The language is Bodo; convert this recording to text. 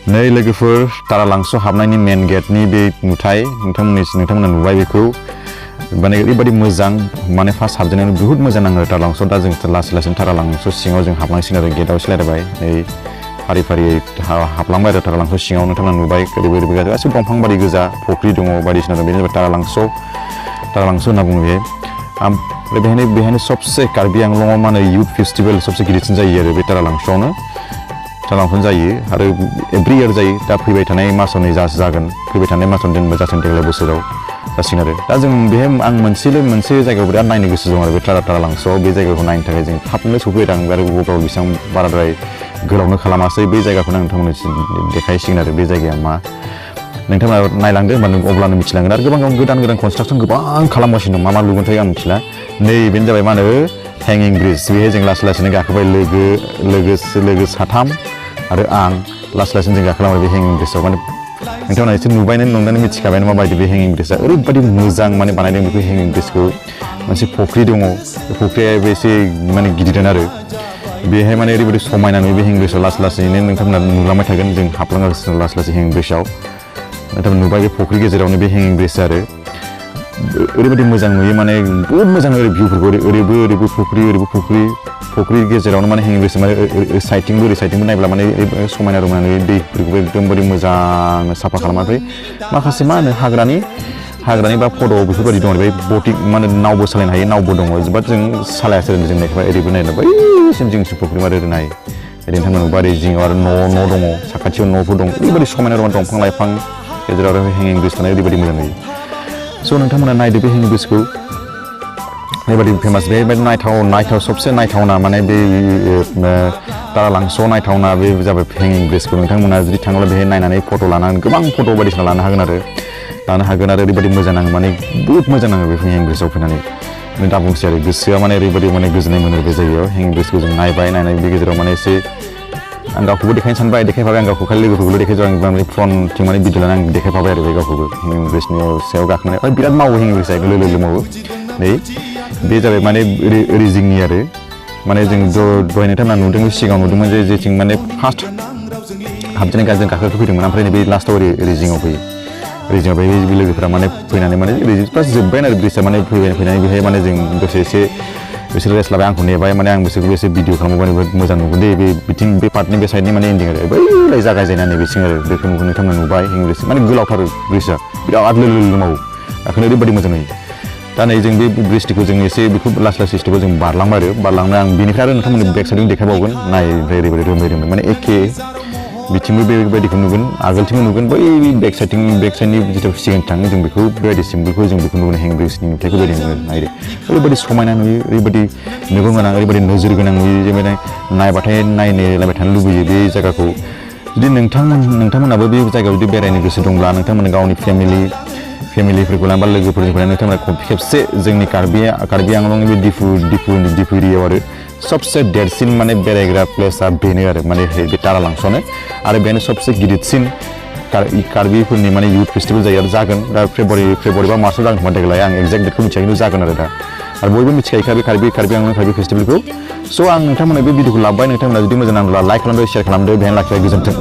नै लोगोफोर तारालांस' हाबनायनि मेन गेटनि बे नुथाय नोंथांमोना नुबाय बेखौ माने ओरैबायदि मोजां माने फार्स्ट हाबजेननायाव बुहुत मोजां नाङो तारालांस' दा जों लासै लासै तारालांस' सिङाव जों हाबलांसिगोन आरो गेटआव सिलायबाय नै फारि फारियै हाबलांबाय आरो तारालांस' सिङाव नोंथांमोना नुबाय ओरैबायदि गासिबो दंफां बारि गोजा फुख्रि दङ बायदिसिना दं बेनो जाबाय तारालांस' होनना बुङो बे ओमफ्राय बेहायनो सबसे कार्बि आंलंआव मा होनो इयुथ फेस्टिभेल सबसे गिदिरसिन जायो आरो बे तारालांस'आवनो जायो आरो एभ्रि इयार जायो दा फैबाय थानाय मासाव नै जागोन फैबाय थानाय मासाव जेनेबा जासिगोन देग्लाय बोसोराव जासिगोन आरो दा जों बेहाय आं मोनसे जायगायाव बिराद नायनो गोसो दं आरो बे तारालांस'आव बे जायगाखौ नायनो थाखाय जों थाबनो सफैदों आरो गाव बेसेबां बाराद्राय गोलावनो खालामासै बे जायगाखौनो आं नोंथांमोननो देखायसिगोन आरो बे जायगाया मा नोंथांमोना नायलांदो होमबा अब्लानो मिथिलांगोन आरो गोबां गोदान कनस्ट्राक्सन गोबां खालामगासिनो दं मा लुगोनथाय आं मिथिला नै बेनो जाबाय मा होनो हेंगिं ब्रिज बेहाय जों लासै लासैनो गाखोबाय लोगो साथाम आरो आं लासै लासैनो जों गाखोलांबाय बे हेंगिं ब्रिजआव माने नोंथांमोना एसे नुनानै मिथिखाबाय माबायदि बे हेंगिं ब्रिजआ ओरैबायदि मोजां माने बानायदों बेखौ हेंगिं ब्रिजखौ मोनसे फुख्रि दङ बे फुख्रियाबो एसे माने गिदिर आरो बेहाय माने ओरैबायदि समायना नुयो बे हेंगिं ब्रिजआव लासै लासैनो नोंथांमोना नुलांबाय थागोन जों हाबलांगासिनो लासै लासै हेंगिं ब्रिजआव नोंथांमोना नुबाय बे फुख्रि गेजेरावनो बे हेंगिं ब्रिज आरो ओरैबायदि मोजां नुयो माने बहुत मोजां ओरै भिउफोरखौ ओरैबो फुख्रि गेजेरावनो माने हेंगिं ब्रिज माने साइडथिंबो नायब्ला माने समायना रमायना नुयो दैफोरखौबो एकदमबारे मोजां साफा खालामाखै माखासे मा होनो हाग्रानि बा फट' बेफोरबायदि दं बे बटिं माने नावबो सालायनो हायो नावबो दङ बाट जों सालायासै जों नायखाबाय ओरैबो नायला बैसिम जोंसो फुख्रि मार ओरै नाय नोंथांमोना नुबाय ओरै जिङाव आरो न' दङ साखाथियाव न'फोर दं ओरैबायदि समायना रमायना दंफां लाइफां गेजेराव आरो हेंगिं ब्रिज थानाय ओरैबायदि मोजां नुयो स' नोंथांमोना नायदो बे हेंगिं ब्रिजखौ बेबायदि फेमास बेबायदि नायथाव सबसे नायथावना माने बे तारालांस' नायथावना बे जाबाय हेंगिं ब्रिजखौ नोंथांमोना जुदि थाङोब्ला बेहाय नायनानै फट' लानानै गोबां फट' बायदिसिना लानो हागोन आरो ओरैबायदि मोजां नाङो माने बहुत मोजां नाङो बे हेंगिं ब्रिजआव फैनानै दा बुंसै आरो गोसोआ माने ओरैबायदि माने गोजोननाय मोनो बे जायगायाव हेंगिं ब्रिजखौ जों नायनाय बे गेजेराव माने एसे आं गावखौबो देखायनो सानबाय देखायफाबाय आं गावखौ खालि लोगोफोरखौल' देखायजों आं माने फ्रन्टथिं माने भिडिअ लानानै आं देखायफाबाय आरो बे गावखौबो हेंगिं ब्रिजनि सायाव गाखोनानै बिराद मावो हेंगिं ब्रिजआ लोलो मावो नै बे जाबाय माने ओरै जिंनि आरो माने जों दहाय नोंथांमोना नुदों सिगाङाव नुदोंमोन जे जेथिं माने फार्स्ट हाबजेननाय गाजों गाखोखौ फैदोंमोन ओमफ्राय बे लास्टआव ओरै जिङाव फैयो बे लोगोफोरा माने फैनानै माने ओरै फार्स्ट जोब्बाय आरो ब्रिजआ माने फैनानै बेहाय माने जों दसे एसे बिसोर रेस्ट लाबाय आंखौ नेबाय माने आं बिसोरखौ एसे भिडिअ खालामबाय मोजां नुगोन दे बे पार्टनि बे साइडनि माने एन्डिं आरो बैलाय जागायजेननानै बेसिं आरो बेखौ नोंथांमोना नुबाय हेंगिं ब्रिज माने गोलावथार ब्रिजआ बिराद लोलो मावो गाखोनो ओरैबायदि मोजां नुयो दा नै जों बे ब्रिजखौ जों एसे बेखौ लासै स्टेपआव जों बारलांबाय आं बेनिफ्राय आरो नोंथांमोननि बेक साइडजों देखायबावगोन नाय ओमफ्राय ओरैबायदि रोमै माने एखे बिथिंबो बेबायदिखौ नुगोन आगोलथिंबो नुगोन बै बेक साइडनि जिथु सिगां थाङो जों बेखौ बेबायदि सिम्बलखौ जों बेखौ नुगोन हेंगिं ब्रिजनि नुथायखौ बेबायदि नुगोन नायदो ओरैबायदि समायना नुयो ओरैबायदि मेगन गोनां ओरैबायदि नोजोर गोनां नुयो जे माने नायबाथाय नायबाय थानो लुबैयो बे जायगाखौ जुदि नोंथांमोनाबो बे जायगायाव जुदि बेरायनो गोसो दंब्ला नोंथांमोना गावनि फेमिलिफोरखौ लानानै बा लोगोफोरनिखौ लानानै नोंथांमोना खेबसे जोंनि कार्बि आंलंनि बे दिफु एरियायाव आरो सबसे देरसिन माने बेरायग्रा प्लेसआ बेनो आरो माने बे तारालांस'आनो आरो बेनो सबसे गिदिरसिन कार्बिफोरनि माने इयुथ फेस्टिभेल जायो आरो जागोन दा फेब्रुवारि बा मार्चआव जागोन खोमा देग्लाय आं एक्जेक्ट डेटखौ मिथिया खिन्थु जागोन आरो दा आरो बयबो मिथिखायो कार्बि आंलं कार्बि फेस्टिभेलखौ स' आं नोंथांमोना बे भिडिअखौ लाबोबाय नोंथांमोना जुदि मोजां नांब्ला लाइक खालामदो शेयार खालामदो बेहायनो लाखिबाय गोजोन्थों।